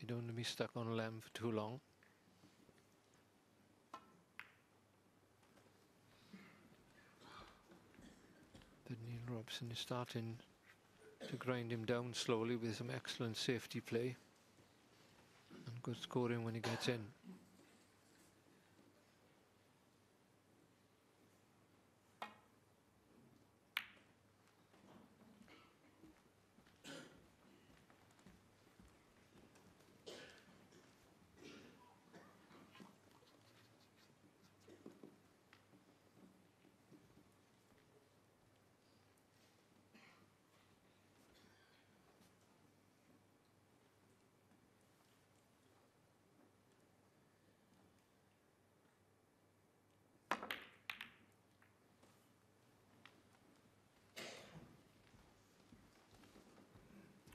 You don't want to be stuck on a lemon for too long. But Neil Robertson is starting to grind him down slowly with some excellent safety play and good scoring when he gets in.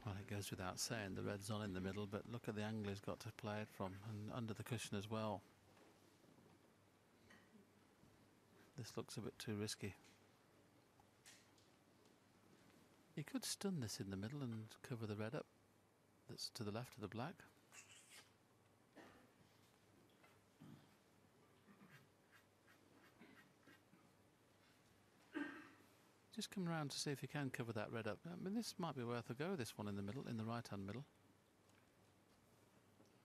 Well, it goes without saying the red's on in the middle, but look at the angle he's got to play it from, and under the cushion as well. This looks a bit too risky. He could stun this in the middle and cover the red up that's to the left of the black. Just come around to see if you can cover that red up. I mean, this might be worth a go, this one in the middle, in the right-hand middle.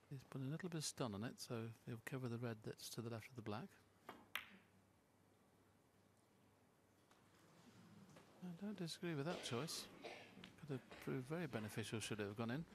He's put a little bit of stun on it, so he'll cover the red that's to the left of the black. I don't disagree with that choice. Could have proved very beneficial should it have gone in.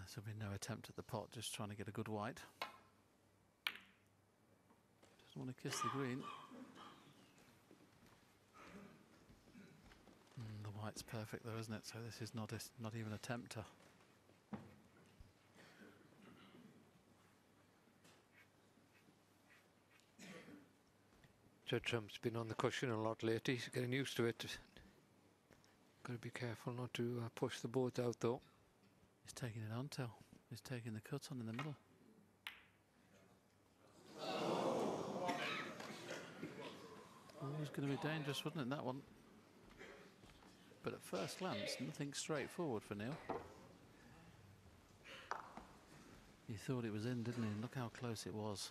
So there'll be no attempt at the pot, just trying to get a good white. Doesn't want to kiss the green. The white's perfect though, isn't it? So this is not even a tempter. Judd Trump's been on the cushion a lot lately. He's getting used to it. Got to be careful not to push the boat out though. He's taking it on till. He's taking the cut on in the middle. Oh, it's going to be dangerous, wouldn't it, that one? But at first glance, nothing straightforward for Neil. He thought it was in, didn't he? And look how close it was.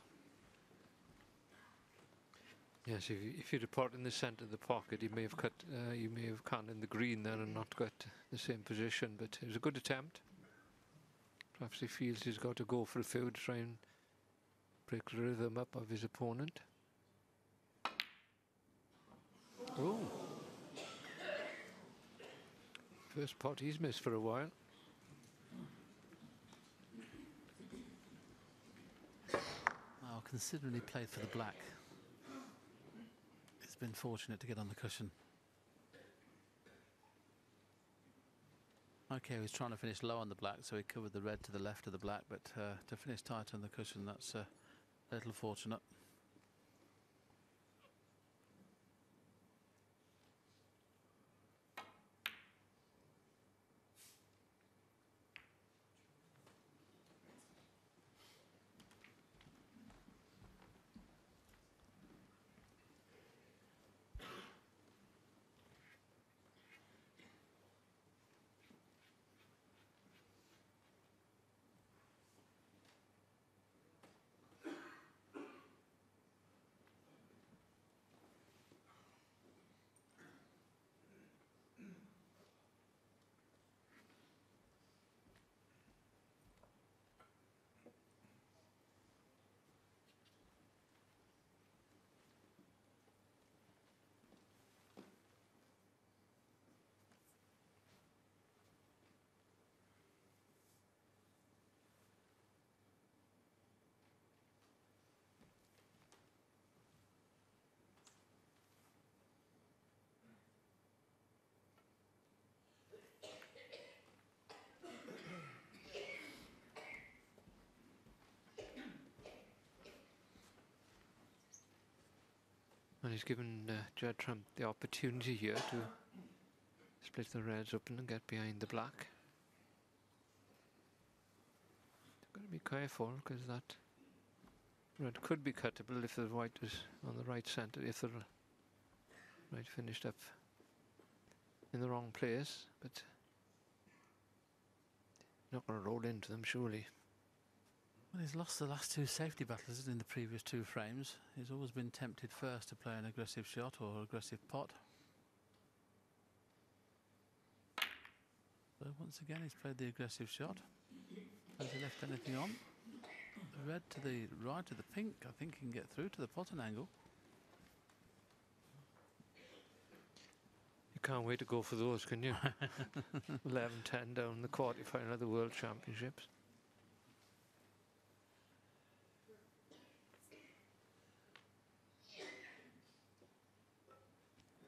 Yes, if you'd have put in the centre of the pocket, he may have cut. You may have canned in the green there and not got the same position. But it was a good attempt. Perhaps he feels he's got to go for a few to try and break the rhythm up of his opponent. Oh! First pot he's missed for a while. Well, considering he played for the black, it's been fortunate to get on the cushion. Okay, he was trying to finish low on the black, so he covered the red to the left of the black, but to finish tight on the cushion, that's a little fortunate. he's given Judd Trump the opportunity here to split the reds open and get behind the black. Got to be careful because that red could be cuttable if the white was on the right centre, if the right finished up in the wrong place, but not going to roll into them surely. Well, he's lost the last two safety battles in the previous two frames. He's always been tempted first to play an aggressive shot or aggressive pot. So once again he's played the aggressive shot. Has he left anything on? The red to the right of the pink, I think he can get through to the pot and angle. You can't wait to go for those, can you? 11-10 down the quarterfinal of the World Championships.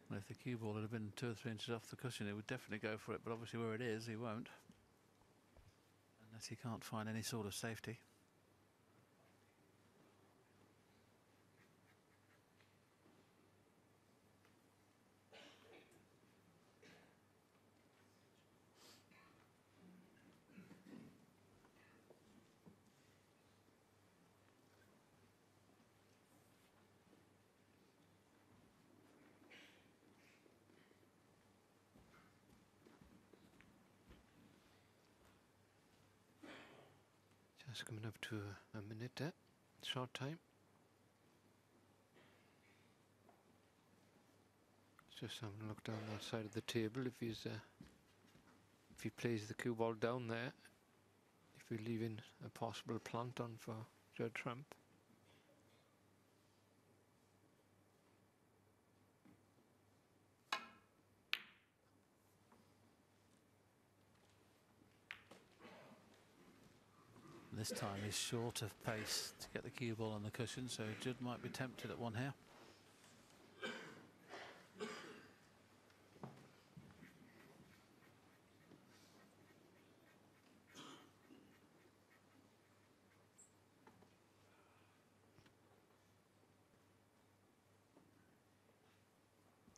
Well, if the cue ball had been 2 or 3 inches off the cushion, he would definitely go for it, but obviously where it is, he won't. Unless he can't find any sort of safety. Just coming up to a minute there, short time. Just having a look down that side of the table. If he plays the cue ball down there, if we're leaving a possible plant on for Judd Trump. This time he's short of pace to get the cue ball on the cushion, so Judd might be tempted at one here.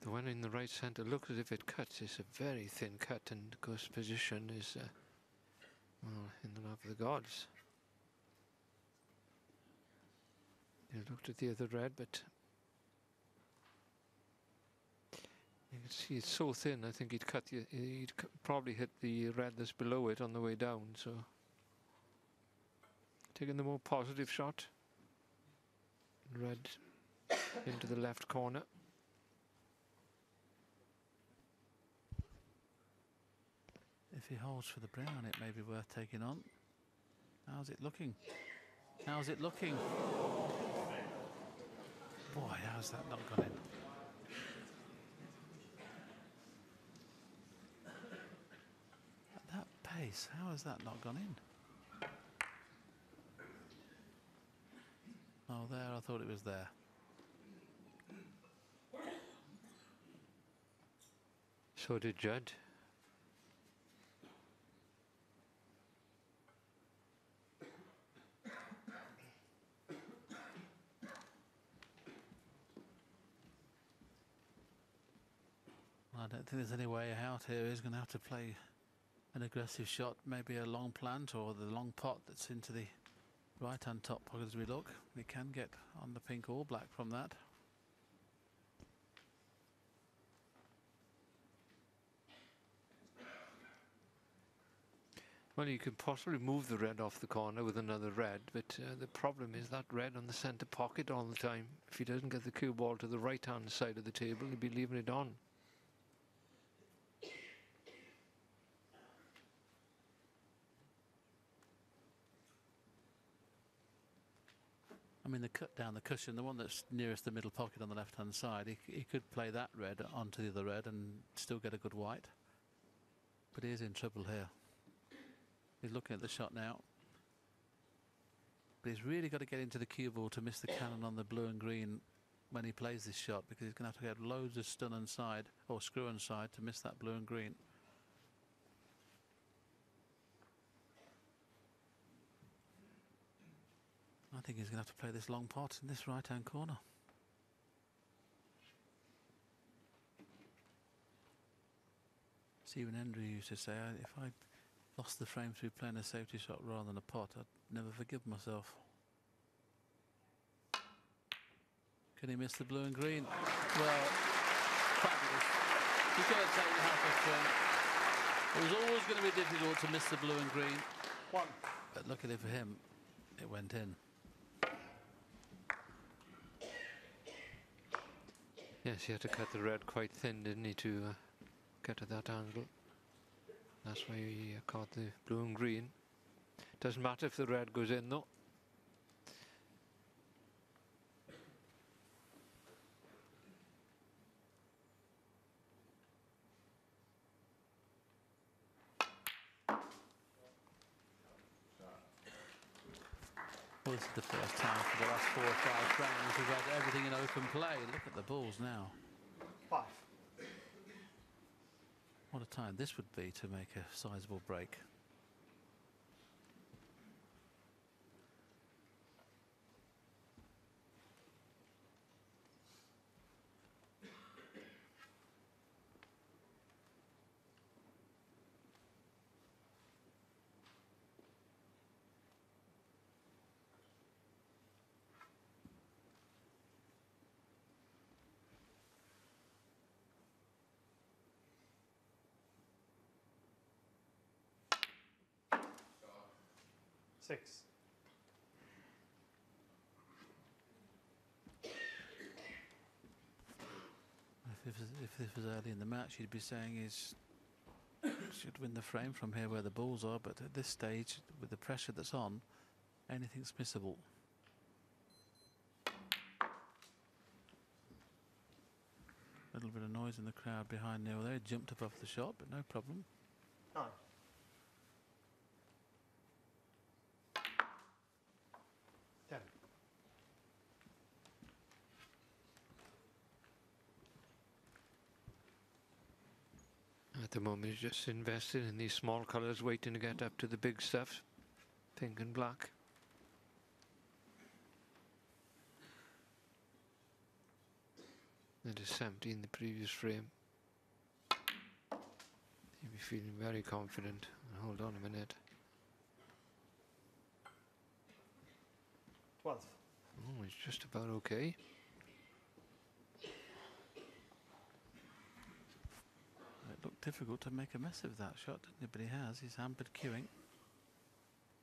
The one in the right centre looks as if it cuts. It's a very thin cut, and Gus' position is well, in the lap of the gods. He looked at the other red, but you can see it's so thin. I think he'd probably hit the red that's below it on the way down. So taking the more positive shot. Red into the left corner. If he holds for the brown, it may be worth taking on. How's it looking? How's it looking? Boy, how's that not gone in? At that pace, how has that not gone in? Oh, there, I thought it was there. So did Judd. I don't think there's any way out here. He's going to have to play an aggressive shot, maybe a long plant or the long pot that's into the right-hand top pocket as we look. We can get on the pink or black from that. Well, you could possibly move the red off the corner with another red, but the problem is that red on the centre pocket all the time. If he doesn't get the cue ball to the right-hand side of the table, he'll be leaving it on. I mean, the cut down the cushion, the one that's nearest the middle pocket on the left-hand side, he could play that red onto the other red and still get a good white. But he is in trouble here. He's looking at the shot now. But he's really got to get into the cue ball to miss the cannon on the blue and green when he plays this shot, because he's going to have to get loads of stun and side, or screw and side, to miss that blue and green. I think he's going to have to play this long pot in this right-hand corner. Stephen Hendry used to say, if I lost the frame through playing a safety shot rather than a pot, I'd never forgive myself. Can he miss the blue and green? Well, fabulous. He's going to take the half a frame. It was always going to be difficult to miss the blue and green. But luckily for him, it went in. Yes, he had to cut the red quite thin, didn't he, to get to that angle. That's why he caught the blue and green. Doesn't matter if the red goes in, though. Well, this is the first time for the last 4 or 5 frames we've had everything in open play. Look at the balls now. 5. What a time this would be to make a sizable break. Six. If this was early in the match, you'd be saying he's should win the frame from here where the balls are, but at this stage, with the pressure that's on, anything's missable. A little bit of noise in the crowd behind Neil there. He jumped above the shot, but no problem. 9. At the moment, he's just invested in these small colours, waiting to get up to the big stuff, pink and black. That is 70 in the previous frame. He'll be feeling very confident. Hold on a minute. 12. Oh, it's just about okay. It looked difficult to make a mess of that shot, didn't it? But he has. He's hampered queuing.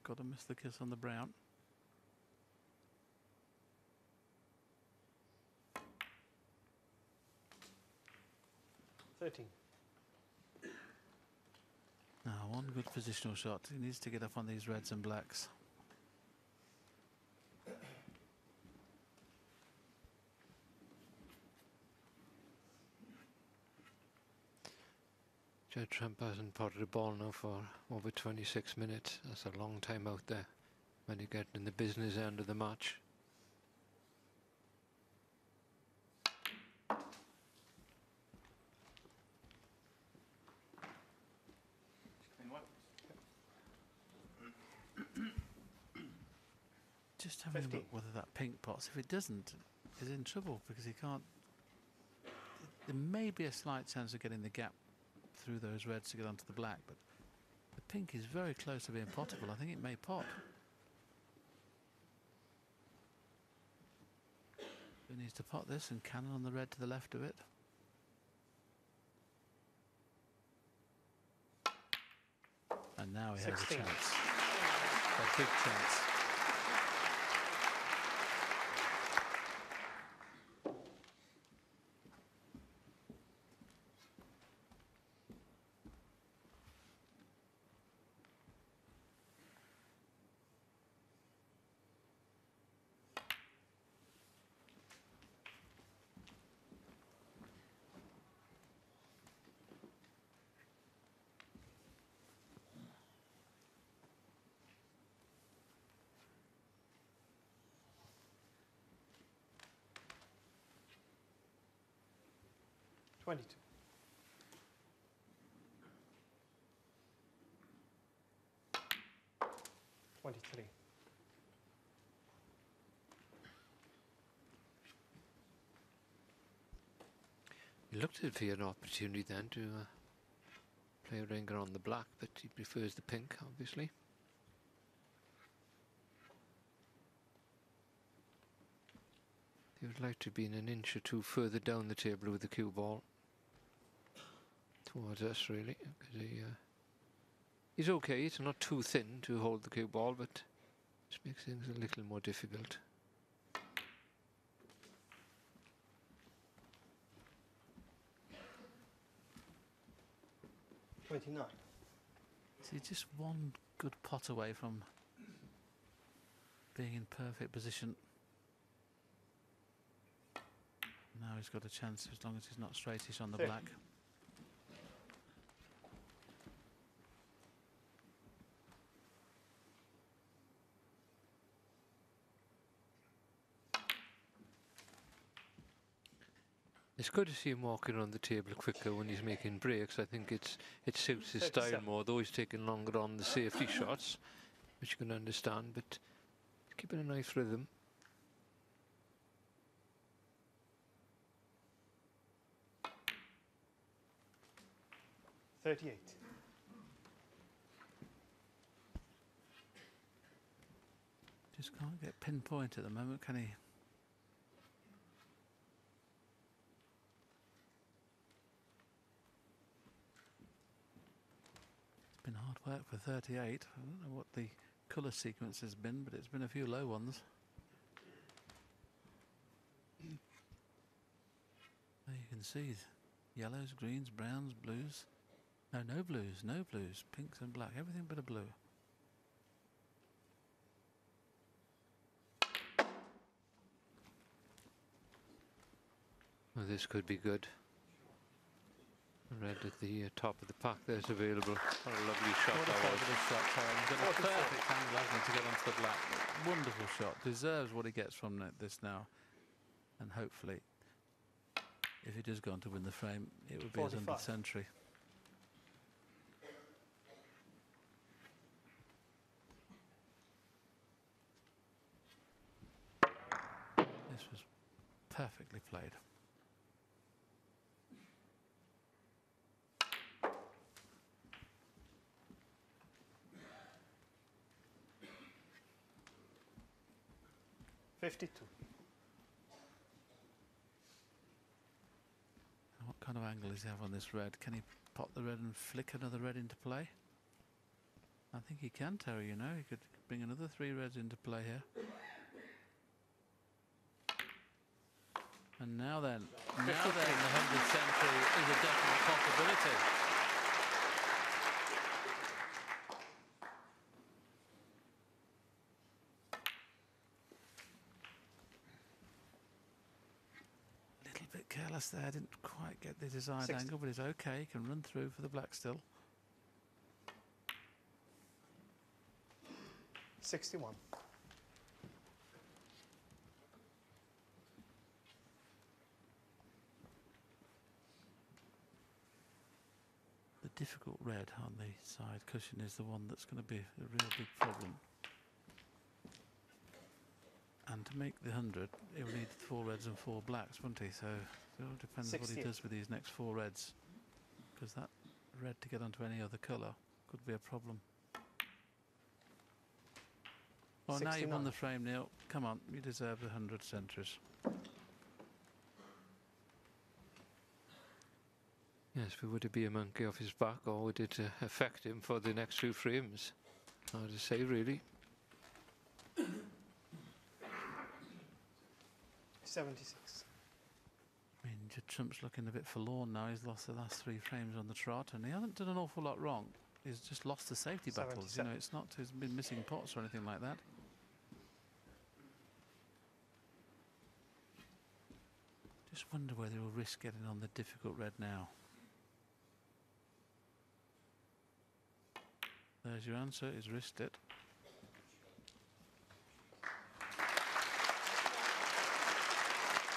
Got to miss the kiss on the brown. Now, one good positional shot. He needs to get up on these reds and blacks. Judd Trump hasn't potted a ball now for over 26 minutes. That's a long time out there when you get in the business end of the match. Just having a 15. look whether that pink pots. If it doesn't, he's in trouble because he can't. There may be a slight chance of getting the gap through those reds to get onto the black, but the pink is very close to being potable. I think it may pot. He needs to pot this and cannon on the red to the left of it. And now he has a 16. chance. A big chance. Twenty-two. Twenty-three. He looked at it for an opportunity then to ringer on the black, but he prefers the pink, obviously. He would like to be an inch or two further down the table with the cue ball towards us, really, because he's okay. It's not too thin to hold the cue ball, but just makes things a little more difficult. See, just one good pot away from being in perfect position. Now he's got a chance as long as he's not straightish on the black. It's good to see him walking around the table quicker when he's making breaks. I think it suits his style more, though he's taking longer on the safety shots, which you can understand, but he's keeping a nice rhythm. Just can't get pinpoint at the moment, can he? It's been hard work for 38. I don't know what the colour sequence has been, but it's been a few low ones. There you can see yellows, greens, browns, blues. No, no blues, no blues. Pinks and black, everything but a blue. Well, this could be good. Red at the top of the pack there's available. What a lovely shot What a that was. fabulous shot, Tom. Got a perfect angle, hasn't he, to get onto the black. Wonderful shot. Deserves what he gets from this now. And hopefully, if he does go on to win the frame, it would be his 100th century. This was perfectly played. What kind of angle does he have on this red? Can he pop the red and flick another red into play? I think he can, Terry, you know. He could bring another 3 reds into play here. And now then, the 100th century is a definite possibility. Little bit careless there, didn't quite get the desired angle, but it's okay, he can run through for the black still. 61. The difficult red on the side cushion is the one that's going to be a real big problem. And to make the 100, he'll need 4 reds and 4 blacks, won't he? So it all depends what he does with these next 4 reds. Because that red to get onto any other colour could be a problem. Well, 69. Now you've won the frame, Neil. Come on, you deserve the 100 centuries. Yes, but would it be a monkey off his back, or would it affect him for the next 2 frames? Hard to say, really. 76. I mean, Trump's looking a bit forlorn now. He's lost the last 3 frames on the trot, and he hasn't done an awful lot wrong. He's just lost the safety battles. You know, it's not he's been missing pots or anything like that. Just wonder whether he'll risk getting on the difficult red now. There's your answer, he's risked it.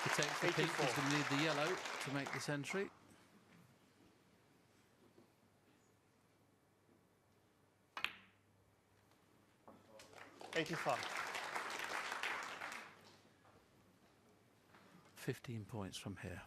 He takes the pink because we need the yellow to make the century. $85. 15 points from here.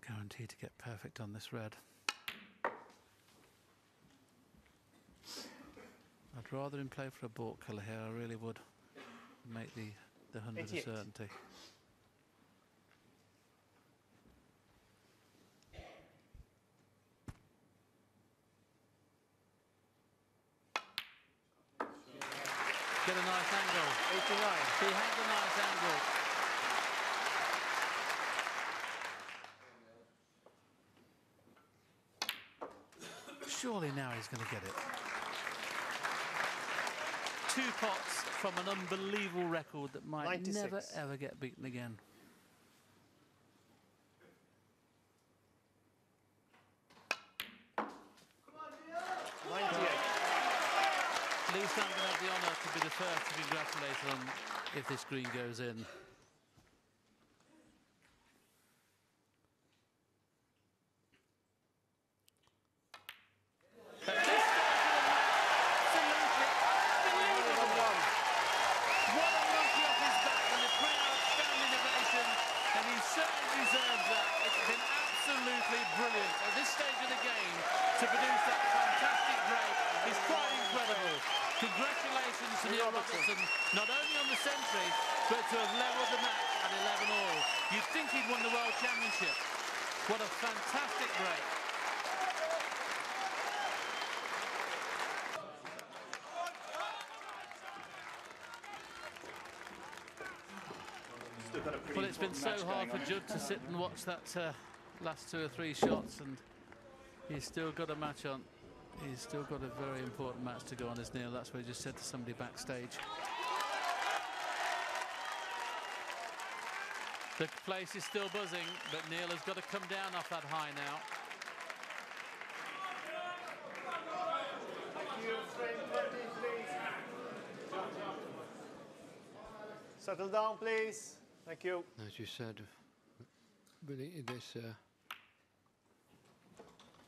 Guaranteed to get perfect on this red. I'd rather him play for a baulk colour here, I really would. Make the 100 a 88. certainty. Get a nice angle. 89. He has a nice angle. Surely now he's going to get it. 2 pots from an unbelievable record that might 96. never ever get beaten again. At least I'm going to have the honour to be the first to congratulate him if this green goes in. Congratulations to Robertson, not only on the century, but to have levelled the match at 11 all. You'd think he'd won the World Championship. What a fantastic break. Well, it's been so hard for Judd to sit and watch that last 2 or 3 shots, and he's still got a match on. He's still got a very important match to go on, as Neil. That's what he just said to somebody backstage. The place is still buzzing, but Neil has got to come down off that high now. Thank you. Frame 20, please. Settle down, please. Thank you. As you said, really, this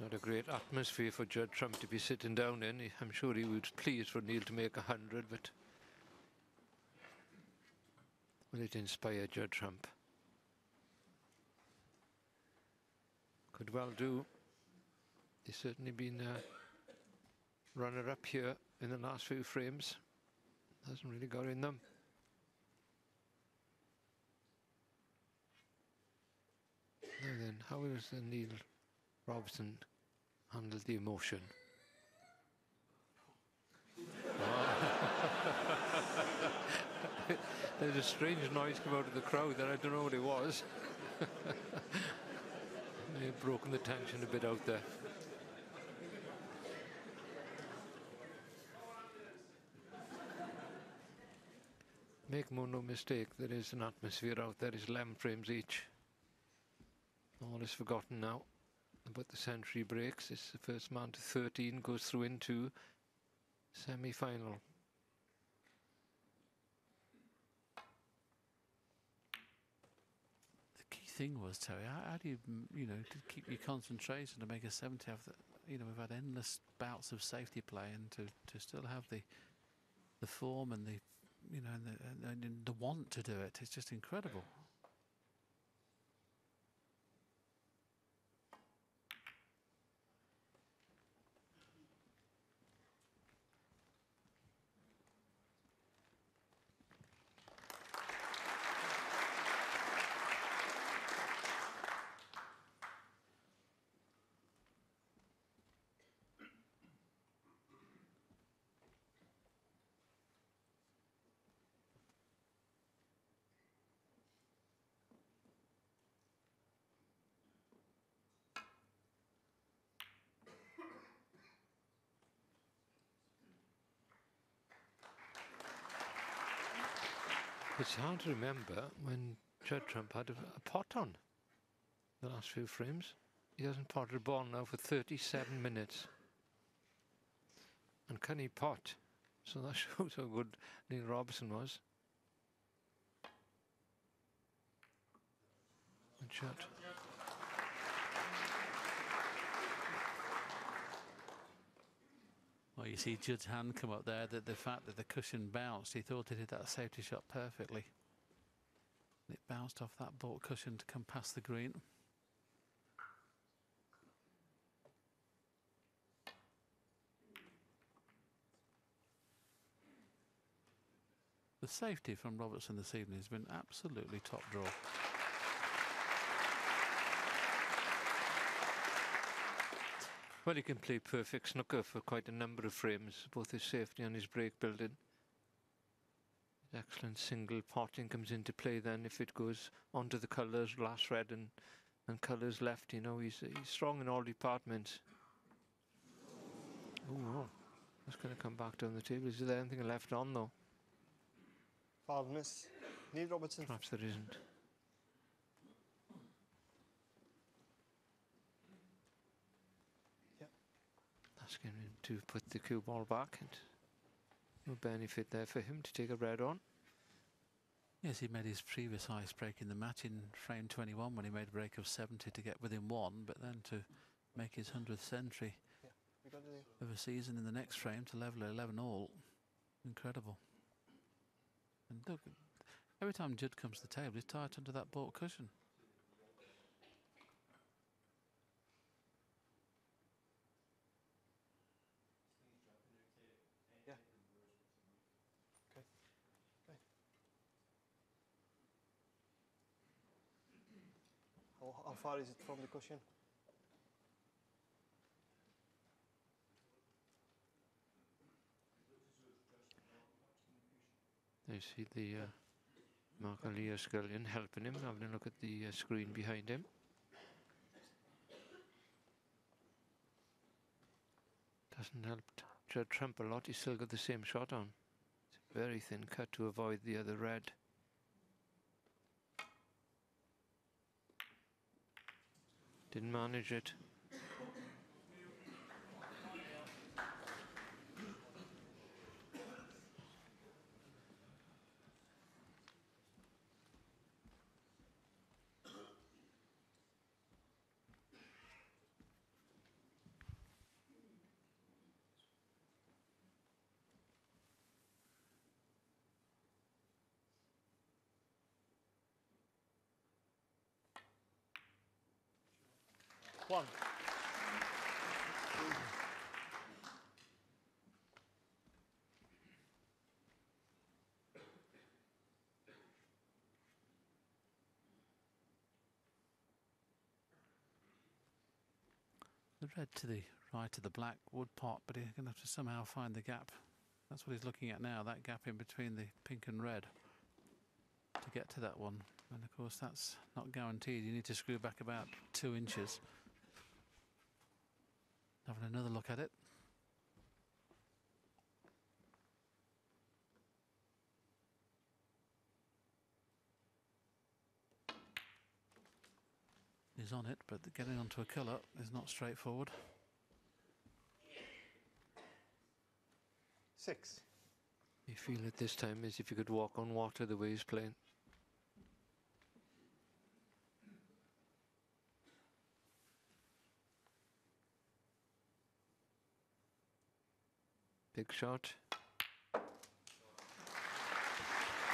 not a great atmosphere for Judd Trump to be sitting down in. I'm sure he was pleased for Neil to make 100, but will it inspire Judd Trump? Could well do. He's certainly been a runner-up here in the last few frames. Hasn't really got in them. Now then, how is Neil Robertson handle the emotion? There's a strange noise come out of the crowd that I don't know what it was. They've broken the tension a bit out there. Make no mistake, there is an atmosphere out there. It's 11 frames each. All is forgotten now about the century breaks. It's the first man to 13 goes through into semi-final. The key thing was, Terry, how do you, to keep your concentration to make a 70 after, we've had endless bouts of safety play, and to still have the form and the, and the want to do it. It's just incredible. It's hard to remember when Judd Trump had a pot on the last few frames. He hasn't potted a ball now for 37 minutes. And can he pot? So that shows how good Neil Robertson was. Good shot. Well, you see Judd's hand come up there, the fact that the cushion bounced, he thought he did that safety shot perfectly. It bounced off that baulk cushion to come past the green. The safety from Robertson this evening has been absolutely top draw. Well, he can play perfect snooker for quite a number of frames, both his safety and his break building. Excellent single potting comes into play then if it goes onto the colours, last red and colours left. You know, he's strong in all departments. Oh, that's going to come back down the table. Is there anything left on though? Foul miss. Need Robertson. Perhaps there isn't. Yeah. Asking him to put the cue ball back, and no benefit there for him to take a red on. Yes, he made his previous highest break in the match in frame 21 when he made a break of 70 to get within one, but then to make his 100th century of a season in the next frame to level 11 all. Incredible. And look, every time Judd comes to the table, he's tight under that baulk cushion. Yeah. Okay. Okay. How far is it from the cushion? You see the Mark-Alia Scullion helping him, having a look at the screen behind him. Doesn't help Judd Trump a lot, he's still got the same shot on. It's a very thin cut to avoid the other red. Didn't manage it. One. The red to the right of the black would pot, but he's going to have to somehow find the gap. That's what he's looking at now, that gap in between the pink and red to get to that one. And of course that's not guaranteed. You need to screw back about 2 inches. Having another look at it. He's on it, but getting onto a colour is not straightforward. 6. You feel it this time as if you could walk on water the way he's playing. Big shot.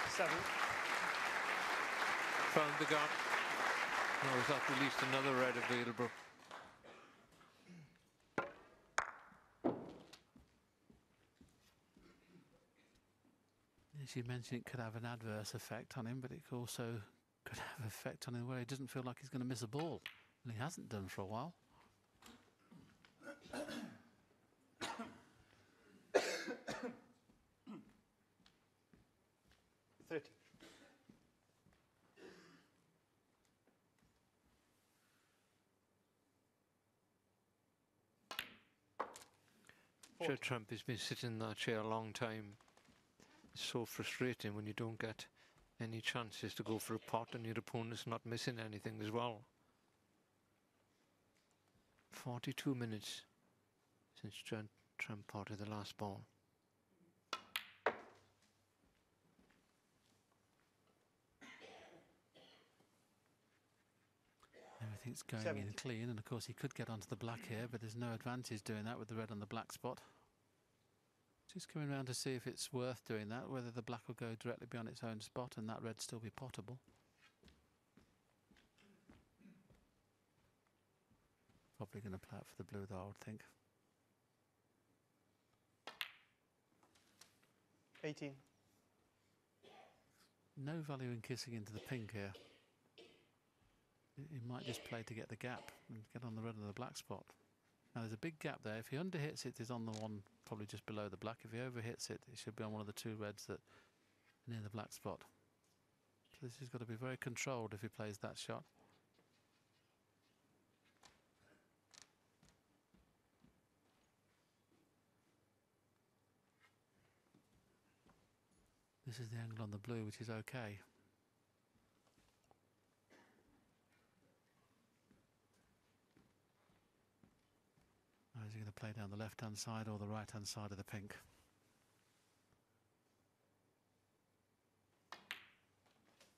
7. Found the gap. Now is that released another red available. As you mentioned, it could have an adverse effect on him, but it also could have an effect on him where he doesn't feel like he's going to miss a ball. And he hasn't done for a while. 30. Judd Trump has been sitting in that chair a long time. It's so frustrating when you don't get any chances to go for a pot and your opponent's not missing anything as well. 42 minutes since Judd Trump potted the last ball. Everything's going 70. in clean, and of course he could get onto the black here, but there's no advantage doing that with the red on the black spot. Just coming around to see if it's worth doing that, whether the black will go directly beyond its own spot and that red still be potable. Probably going to play out for the blue though, I would think. 18. no value in kissing into the pink here. He might just play to get the gap and get on the red and the black spot. Now there's a big gap there. If he underhits it, it's on the one probably just below the black. If he overhits it, it should be on one of the two reds that are near the black spot. So this has got to be very controlled if he plays that shot. This is the angle on the blue, which is okay. Now is he going to play down the left-hand side or the right-hand side of the pink?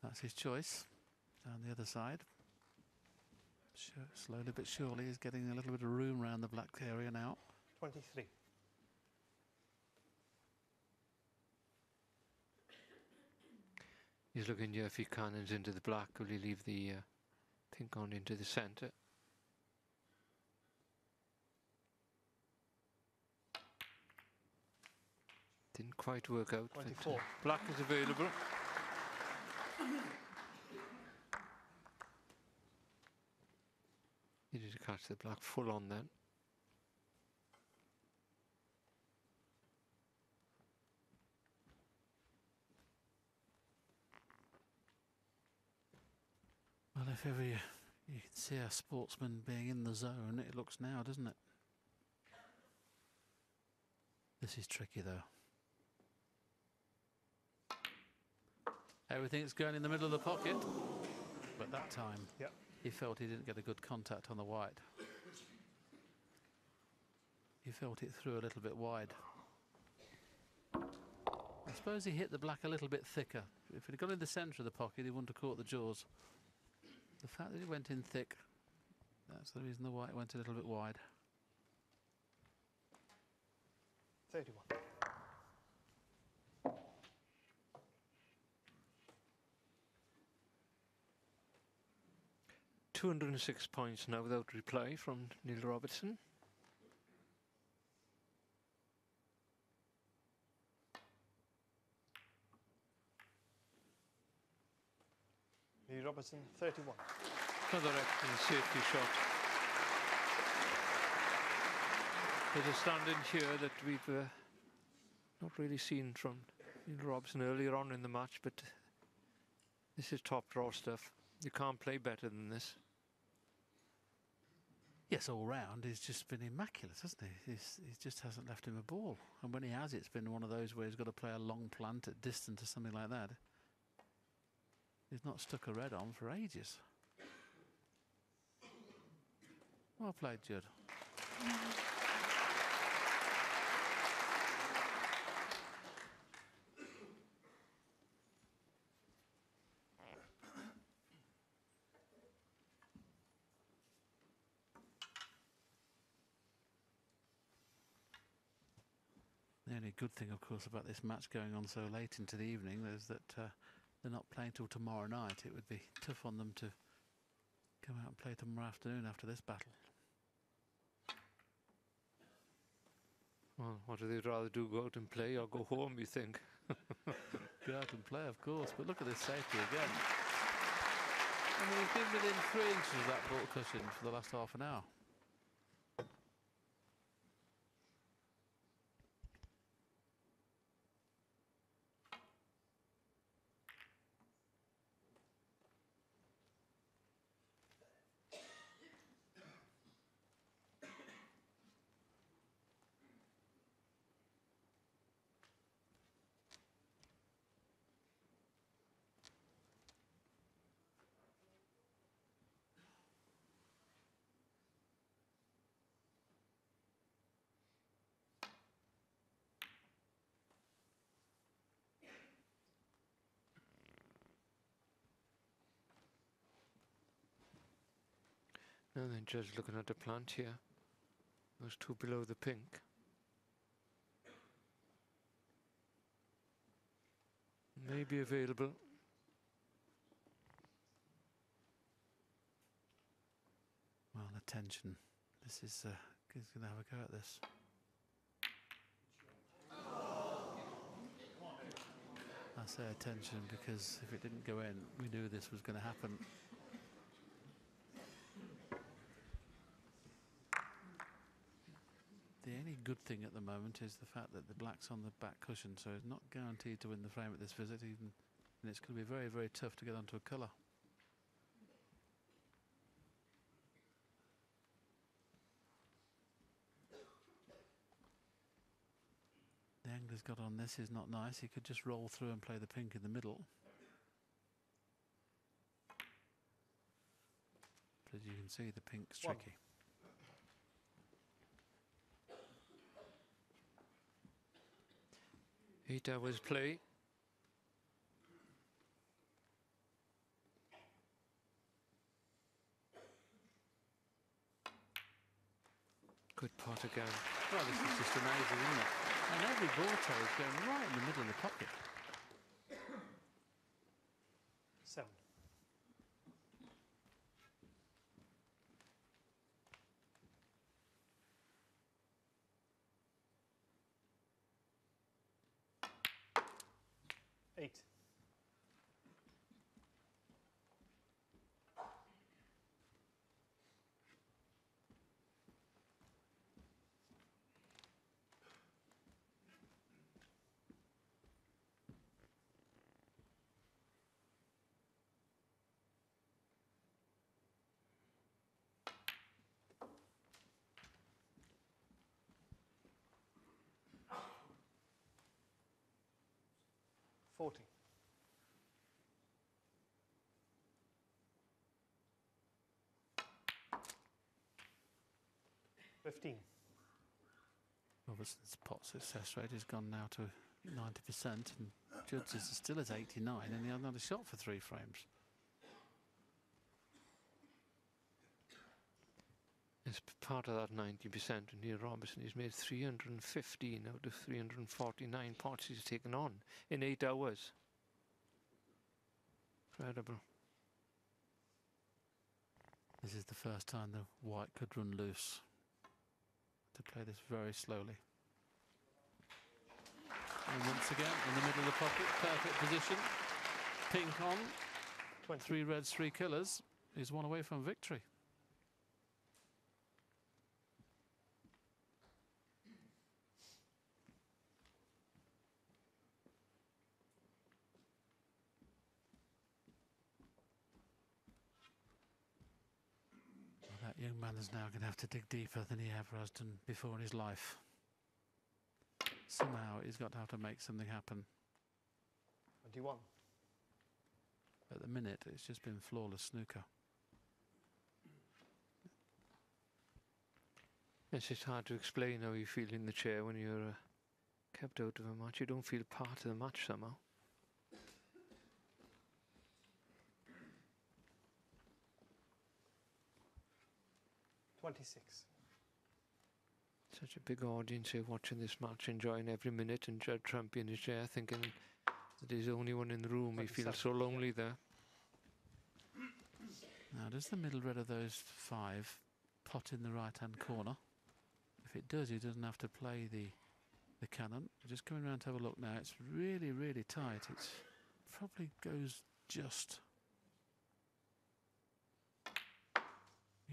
That's his choice. Down the other side. Slowly but surely he's getting a little bit of room around the black area now. 23. He's looking here if he cannons into the black, will he leave the pink on into the centre? Didn't quite work out. 24. But, black is available. Needed to catch the black full on then. Well, if ever you can see a sportsman being in the zone, it looks now, doesn't it? This is tricky though. Everything's going in the middle of the pocket, but that time he felt he didn't get a good contact on the white. He felt it through a little bit wide. I suppose he hit the black a little bit thicker. If it had gone in the centre of the pocket, he wouldn't have caught the jaws. The fact that it went in thick, that's the reason the white went a little bit wide. 31. £206 now without reply from Neil Robertson. Lee Robertson, 31. Another excellent safety shot. There's a standing here that we've not really seen from Neil Robertson earlier on in the match, but this is top draw stuff. You can't play better than this. Yes, all round he's just been immaculate, hasn't he? He just hasn't left him a ball, and when he has, it's been one of those where he's got to play a long plant at distance or something like that. He's not stuck a red on for ages. Well played, Judd. The only good thing, of course, about this match going on so late into the evening is that they're not playing till tomorrow night. It would be tough on them to come out and play tomorrow afternoon after this battle. Well, what do they rather do, go out and play or go home, you think? Go out and play, of course, but look at this safety again. I mean, he's been within 3 inches of that ball cushion for the last half an hour. Now then, Judd's looking at the plant here. Those two below the pink. May be available. Well, attention. This is he's going to have a go at this. I say attention because if it didn't go in, we knew this was going to happen. The only good thing at the moment is the fact that the black's on the back cushion, so it's not guaranteed to win the frame at this visit, even, and it's going to be very, very tough to get onto a colour. The angle he's got on this is not nice. He could just roll through and play the pink in the middle. But as you can see, the pink's tricky. 8 hours play. Good pot again. Well, this is just amazing, isn't it? And every ball toe is going right in the middle of the pocket. 7. Eight. $40. 15. Robertson's pot success rate has gone now to 90%, and Judd's is still at 89, and he hasn't had a shot for 3 frames. As part of that 90%, and Neil Robertson, he's made 315 out of 349 pots he's taken on in 8 hours. Incredible. This is the first time the white could run loose. To play this very slowly. And once again, in the middle of the pocket, perfect position. Pink on, 20. 3 reds, 3 colours. He's 1 away from victory. That young man is now going to have to dig deeper than he ever has done before in his life. Somehow he's got to have to make something happen. 21. At the minute, it's just been flawless snooker. It's just hard to explain how you feel in the chair when you're kept out of a match. You don't feel part of the match somehow. $26. Such a big audience here watching this match, enjoying every minute, and Judd Trump in his chair thinking that he's the only one in the room. He feels so lonely there. Now, does the middle red of those 5 pot in the right-hand corner? If it does, he doesn't have to play the cannon. Just coming around to have a look now. It's really, really tight. It probably goes just.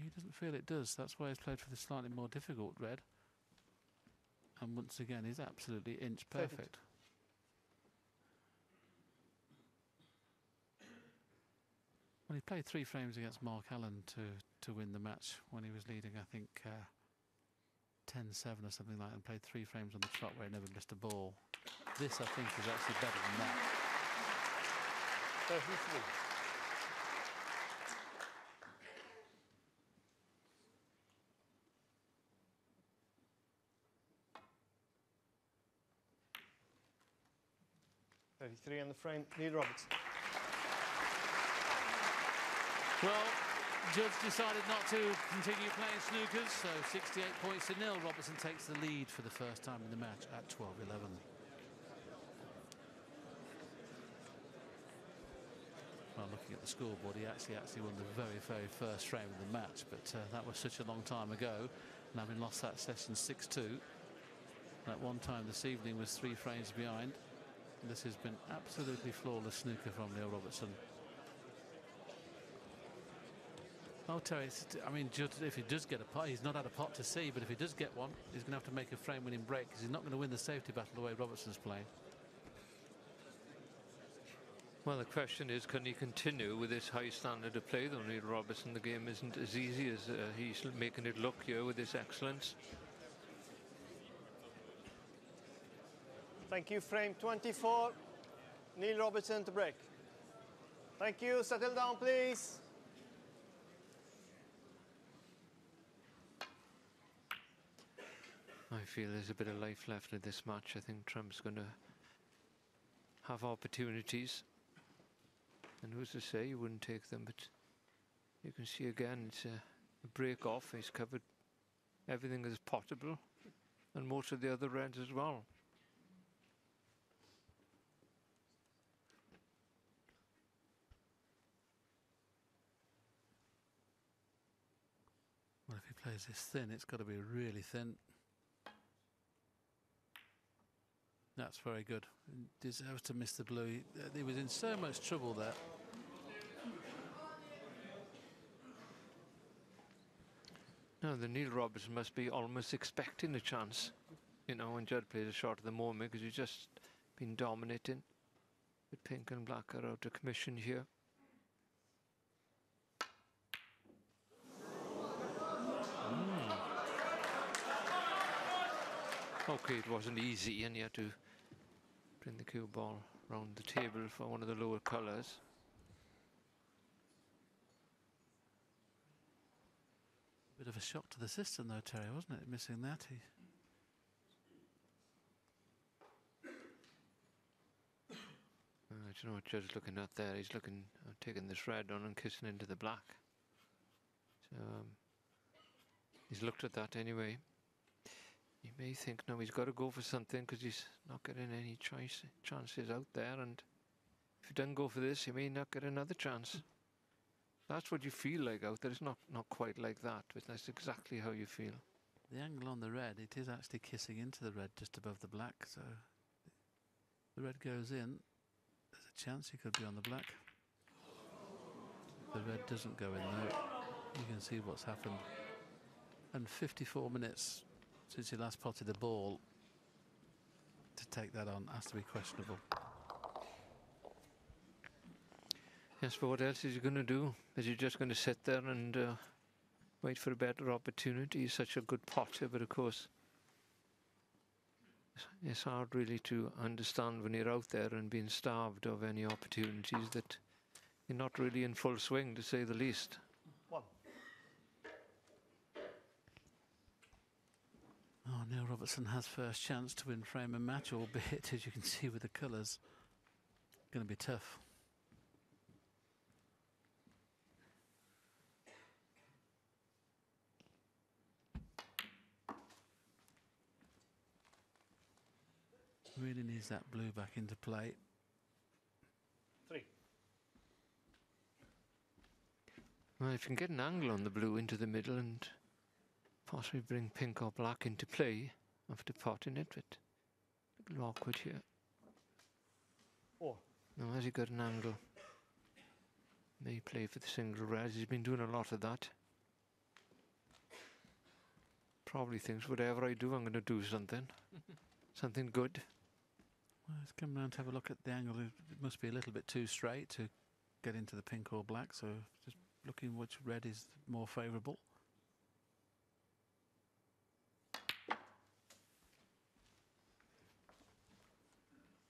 He doesn't feel it does. That's why he's played for the slightly more difficult red. And once again, he's absolutely inch perfect. Well, he played 3 frames against Mark Allen to win the match when he was leading, I think, 10-7 or something like that, and played 3 frames on the trot where he never missed a ball. This, I think, is actually better than that. 33. $33 on the frame. Neil Robertson. Well, Judd decided not to continue playing snookers, so 68 points to 0. Robertson takes the lead for the first time in the match at 12-11. Well, looking at the scoreboard, he actually won the very, very first frame of the match, but that was such a long time ago, and having lost that session 6-2, that one time this evening was 3 frames behind. This has been absolutely flawless snooker from Neil Robertson. Oh, Terry, I mean, Judd, if he does get a pot, he's not had a pot to see, but if he does get one, he's going to have to make a frame-winning break because he's not going to win the safety battle the way Robertson's playing. Well, the question is, can he continue with this high standard of play, though, Neil Robertson? The game isn't as easy as he's making it look here with this excellence. Thank you. Frame 24. Neil Robertson to break. Thank you. Settle down, please. I feel there's a bit of life left in this match. I think Trump's going to have opportunities. And who's to say he wouldn't take them? But you can see again, it's a break off. He's covered everything as possible, and most of the other reds as well. Well, if he plays this thin, it's got to be really thin. That's very good. Deserves to miss the blue. He was in so much trouble there. No, the Neil Robertson must be almost expecting a chance, you know, when Judd plays a shot at the moment, because he's just been dominating. With pink and black are out of commission here. Okay, it wasn't easy, and he had to bring the cue ball round the table for one of the lower colours. Bit of a shock to the system though, Terry, wasn't it? Missing that. Do you know what Judd's looking at there? He's looking, taking this red on and kissing into the black. So he's looked at that anyway. He may think, no, he's got to go for something because he's not getting any chances out there. And if he doesn't go for this, he may not get another chance. That's what you feel like out there. It's not quite like that, but that's exactly how you feel. The angle on the red, it is actually kissing into the red just above the black. So the red goes in. There's a chance he could be on the black. The red doesn't go in though. You can see what's happened. And 54 minutes since he last potted the ball. To take that on has to be questionable. Yes, but what else is he going to do? Is he just going to sit there and wait for a better opportunity? He's such a good potter, but of course it's hard really to understand when you're out there and being starved of any opportunities that you're not really in full swing, to say the least. One. Oh, Neil Robertson has first chance to win frame and match, albeit, as you can see with the colours, going to be tough. Really needs that blue back into play. 3. Well, if you can get an angle on the blue into the middle and possibly bring pink or black into play after potting it, but a little awkward here. 4. Now, has he got an angle? May play for the single res. He's been doing a lot of that. Probably thinks, whatever I do, I'm going to do something. Something good. Well, let's come round to have a look at the angle. It must be a little bit too straight to get into the pink or black, so just looking which red is more favourable.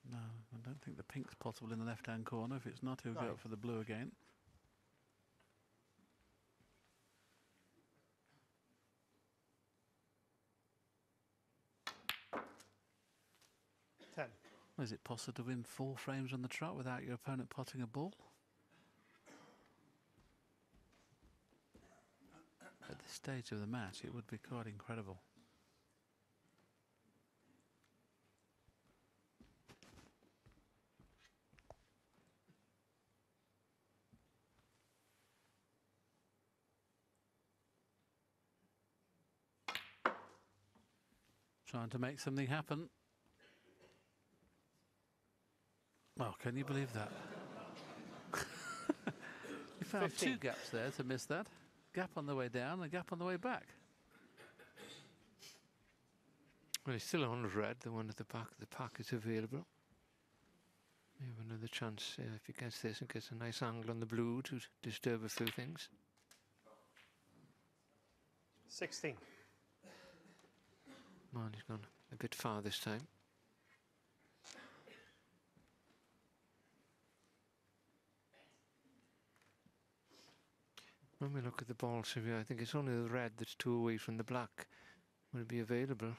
No, I don't think the pink's possible in the left-hand corner. If it's not, he'll go up for the blue again. Well, is it possible to win 4 frames on the trot without your opponent potting a ball? At this stage of the match, it would be quite incredible. Trying to make something happen. Well, can you believe that? You found 15. 2 gaps there to miss that. Gap on the way down and a gap on the way back. Well, he's still on red. The one at the back of the pack is available. We have another chance if he gets this and gets a nice angle on the blue to disturb a few things. 16. Man, he's gone a bit far this time. When we look at the ball severe, I think it's only the red that's 2 away from the black will be available.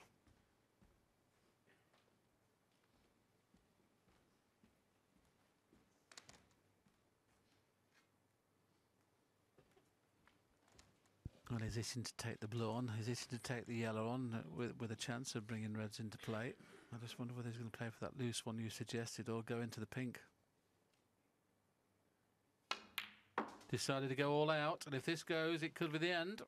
Well, he's itching to take the blue on. He's itching to take the yellow on with a chance of bringing reds into play. I just wonder whether he's going to play for that loose one you suggested or go into the pink. Decided to go all out, and if this goes, it could be the end.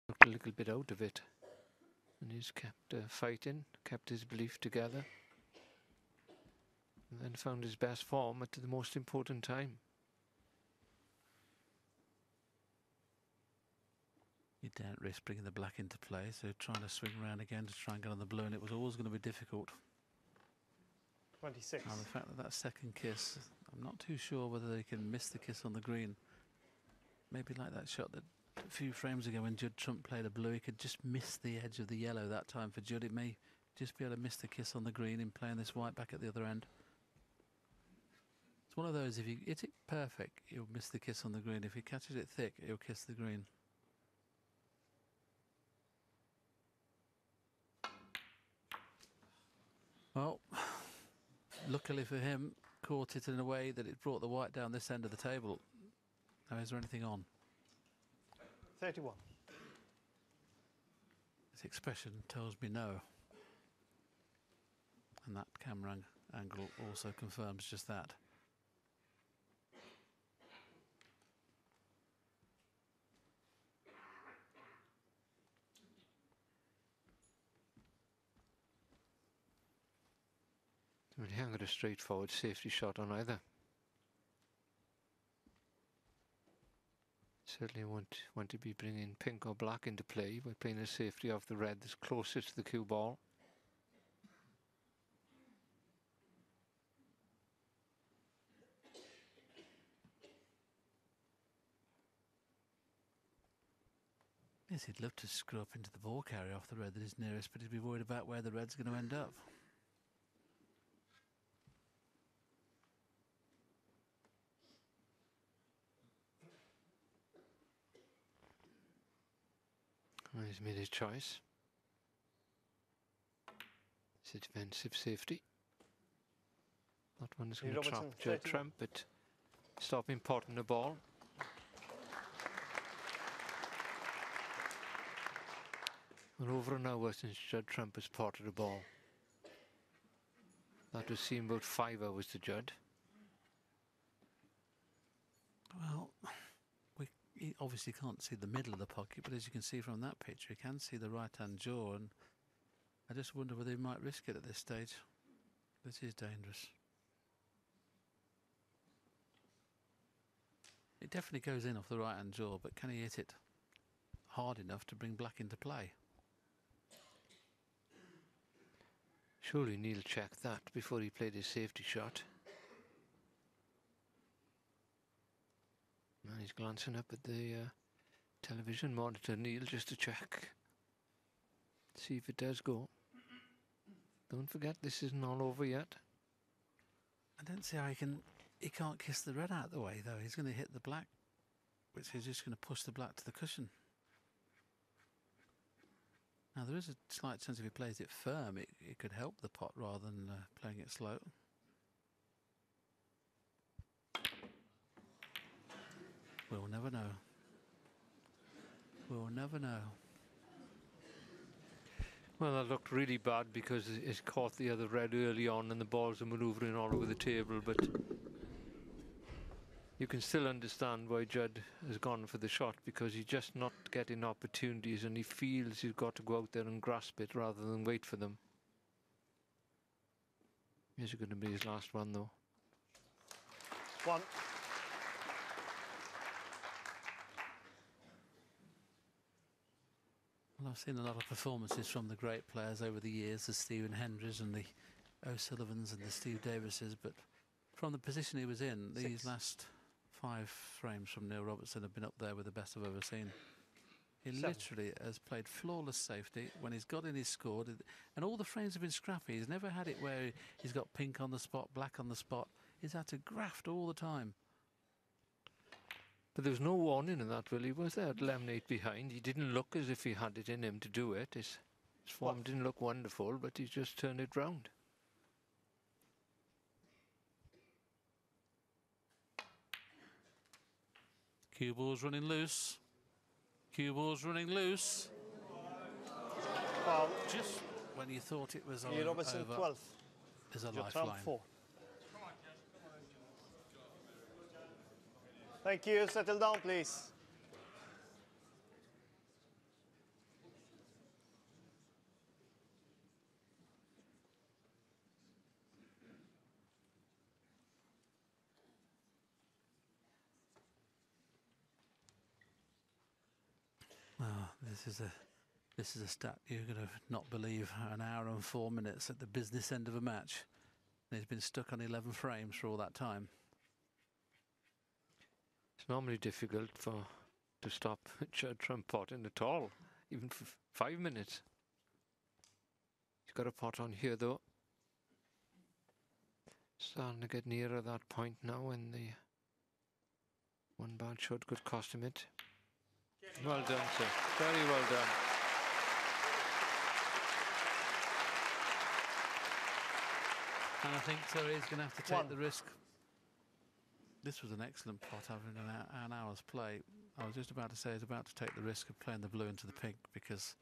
Looked a little bit out of it, and he's kept fighting, kept his belief together, and then found his best form at the most important time. You daren't risk bringing the black into play, so trying to swing around again to try and get on the blue, and it was always going to be difficult. 26. Now the fact that that second kiss, I'm not too sure whether they can miss the kiss on the green. Maybe like that shot that a few frames ago when Judd Trump played a blue, he could just miss the edge of the yellow that time for Judd. It may just be able to miss the kiss on the green in playing this white back at the other end. It's one of those, if you hit it perfect, he'll miss the kiss on the green. If he catches it thick, he'll kiss the green. Well, luckily for him, caught it in a way that it brought the white down this end of the table. Now, is there anything on? 31. His expression tells me no. And that camera angle also confirms just that. Well, he hasn't got a straightforward safety shot on either. Certainly want to be bringing pink or black into play by playing a safety off the red that's closest to the cue ball. Yes, he'd love to screw up into the ball carrier off the red that is nearest, but he'd be worried about where the red's going to end up. Well, he's made his choice. It's a defensive safety. Not one that's going to trap Judd Trump, but stop him potting the ball. Well, over an hour since Judd Trump has potted the ball. That would seem about 5 hours to Judd. Well, he obviously can't see the middle of the pocket, but as you can see from that picture, he can see the right-hand jaw, and I just wonder whether he might risk it at this stage. This is dangerous. It definitely goes in off the right-hand jaw, but can he hit it? hard enough to bring black into play. Surely Neil checked that before he played his safety shot. And he's glancing up at the television monitor, Neil, just to check. See if it does go. Don't forget, this isn't all over yet. I don't see how he can't kiss the red out of the way, though. He's going to hit the black, which is just going to push the black to the cushion. Now, there is a slight chance if he plays it firm, it could help the pot rather than playing it slow. We'll never know. We'll never know. Well, that looked really bad because it caught the other red early on and the balls are manoeuvring all over the table, but you can still understand why Judd has gone for the shot, because he's just not getting opportunities and he feels he's got to go out there and grasp it rather than wait for them. Here's going to be his last one, though. One. Well, I've seen a lot of performances from the great players over the years, the Stephen Hendrys and the O'Sullivans and the Steve Davises, but from the position he was in, these last 5 frames from Neil Robertson have been up there with the best I've ever seen. He literally has played flawless safety. When he's got in, he's scored, and all the frames have been scrappy. He's never had it where he's got pink on the spot, black on the spot. He's had to graft all the time. But there was no warning in that, really, was there? At 11-8 behind, he didn't look as if he had it in him to do it. His form didn't look wonderful, but he just turned it round. Cue ball's running loose. Cue ball's running loose. Foul. Just when you thought it was Neil Robertson, over, 12th. is a Your lifeline. trump 4. Thank you. Settle down, please. Oh, this is a stat you're going to not believe. An hour and 4 minutes at the business end of a match. And he's been stuck on 11 frames for all that time. It's normally difficult to stop Judd from potting at all, even for 5 minutes. He's got a pot on here, though. Starting to get nearer that point now when the one bad shot could cost him it. Well done, sir. Very well done. And I think so he's going to have to take the risk. This was an excellent pot having an hour's play. I was just about to say he's about to take the risk of playing the blue into the pink, because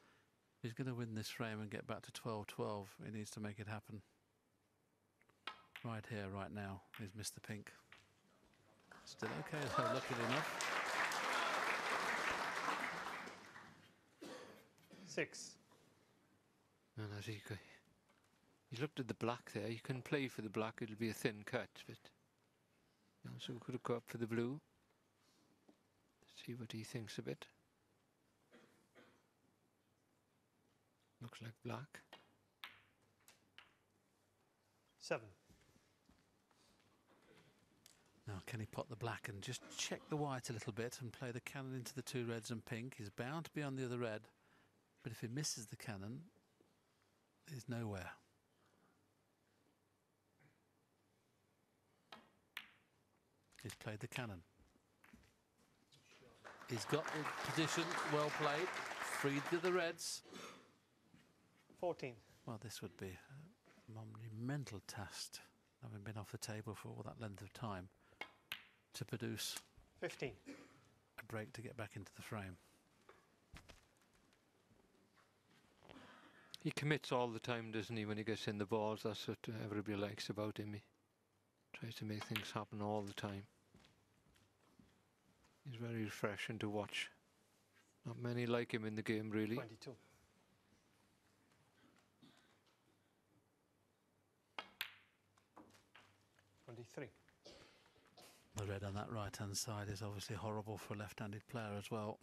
he's going to win this frame and get back to 12-12. He needs to make it happen. Right here, right now. He's missed the pink. Still okay, though, luckily enough. 6. And as he looked at the black there. You can play for the black. It'll be a thin cut, but you also could have got up for the blue. See what he thinks of it. Looks like black. 7. Now, can he pot the black and just check the white a little bit and play the cannon into the 2 reds and pink? He's bound to be on the other red, but if he misses the cannon, he's nowhere. He's played the cannon. He's got the position well played, freed to the reds. 14. Well, this would be a monumental task, having been off the table for all that length of time, to produce 15. a break to get back into the frame. He commits all the time, doesn't he, when he gets in the balls? That's what everybody likes about him. He tries to make things happen all the time. He's very refreshing to watch. Not many like him in the game, really. 22. The red on that right-hand side is obviously horrible for a left-handed player as well.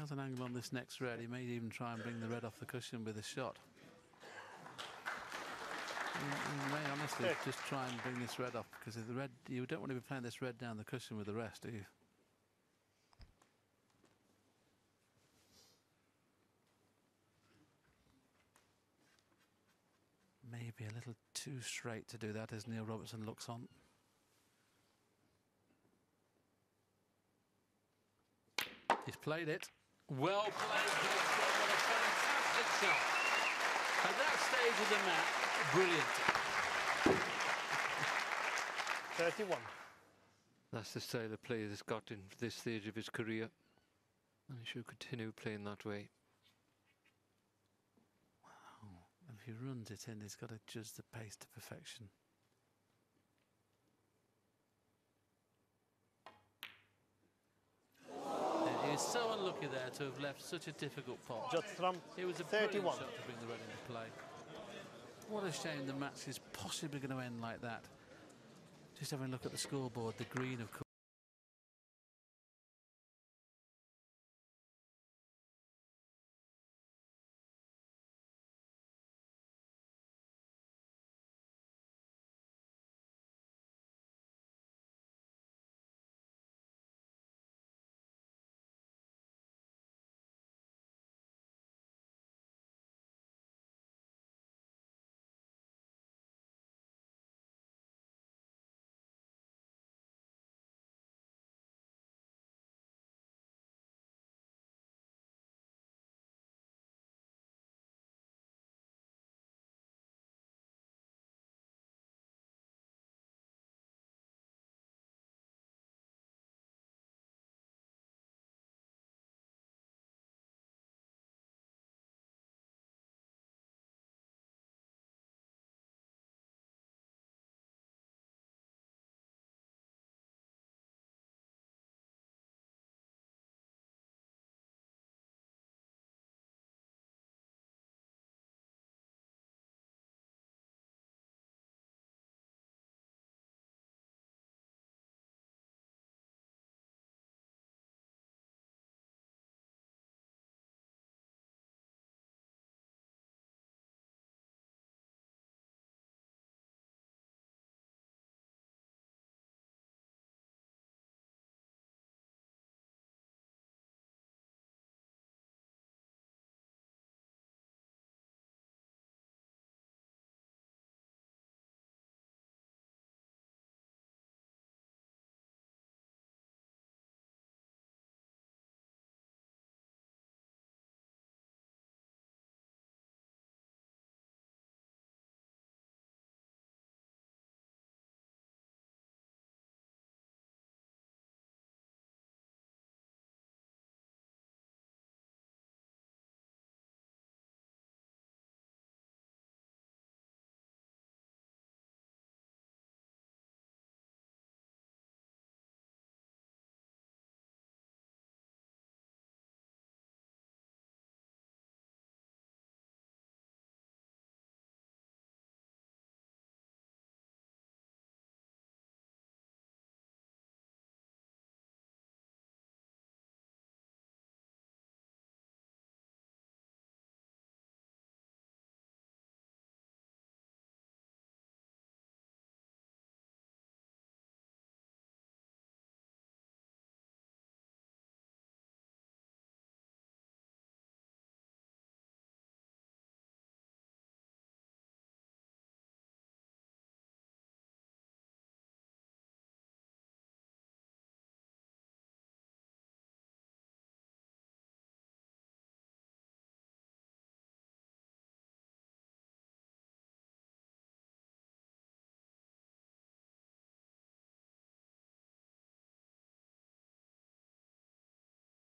has an angle on this next red. He may even try and bring the red off the cushion with a shot. You may honestly just try and bring this red off, because the red, you don't want to be playing this red down the cushion with the rest, do you? Maybe a little too straight to do that as Neil Robertson looks on. He's played it. Well played. What a fantastic shot. At that stage of the match, brilliant. 31. That's the style of play he's got in this stage of his career, and he should continue playing that way. Wow. If he runs it in, he's got to judge the pace to perfection. He was so unlucky there to have left such a difficult pot. Judd It was a 31. brilliant shot to bring the red into play. What a shame the match is possibly going to end like that. Just having a look at the scoreboard, the green, of course.